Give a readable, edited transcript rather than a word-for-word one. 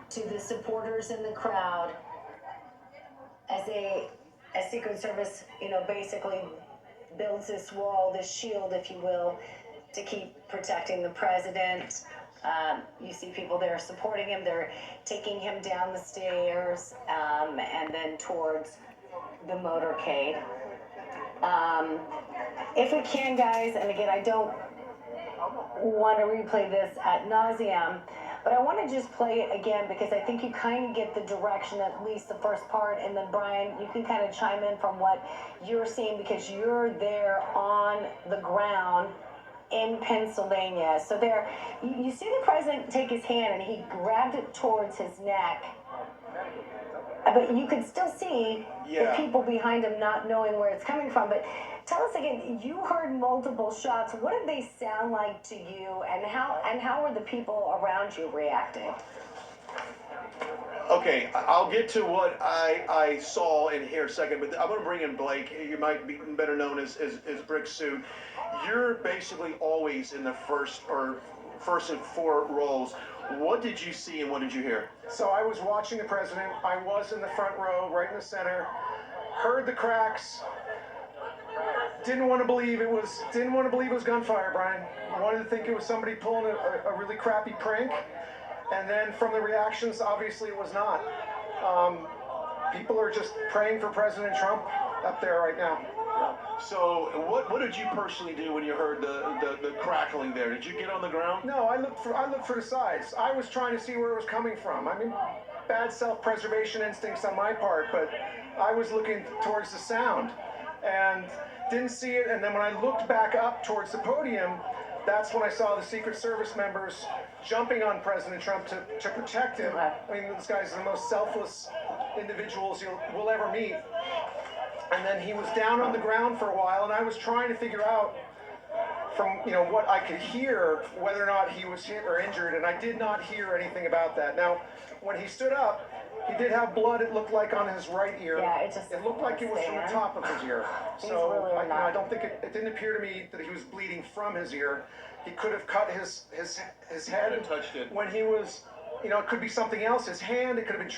to the supporters in the crowd as Secret Service, basically builds this wall, this shield, if you will, to keep protecting the president. You see people there supporting him. They're taking him down the stairs and then towards the motorcade. If we can, guys, and again, I don't want to replay this ad nauseum, but I want to just play it again because I think you kind of get the direction, at least the first part, and then Brian, you can kind of chime in from what you're seeing because you're there on the ground in Pennsylvania. So there, you see the president take his hand and he grabbed it towards his neck, but you could still see the people behind him not knowing where it's coming from. But tell us again, you heard multiple shots. What did they sound like to you, and how were the people around you reacting? Okay, I'll get to what I saw in here in a second, but I'm going to bring in Blake. You might be better known as Brick Suit. You're basically always in the first and four rows. What did you see and what did you hear? So I was watching the president. I was in the front row, right in the center. Heard the cracks. Didn't want to believe it was gunfire, Brian. I wanted to think it was somebody pulling a really crappy prank. And then from the reactions, obviously it was not. People are just praying for President Trump up there right now. So what did you personally do when you heard the crackling there? Did you get on the ground? No, I looked for the sides. I was trying to see where it was coming from. I mean, bad self-preservation instincts on my part, but I was looking towards the sound and didn't see it. And then when I looked back up towards the podium, that's when I saw the Secret Service members jumping on President Trump to protect him. I mean, this guy's the most selfless individuals we'll ever meet. And then he was down on the ground for a while, and I was trying to figure out from what I could hear whether or not he was hit or injured, and I did not hear anything about that. Now, when he stood up, he did have blood, it looked like, on his right ear. Yeah, it looked like it was from the top of his ear. So really I don't think it didn't appear to me that he was bleeding from his ear. He could have cut his head and touched it when he was, it could be something else. His hand, it could have been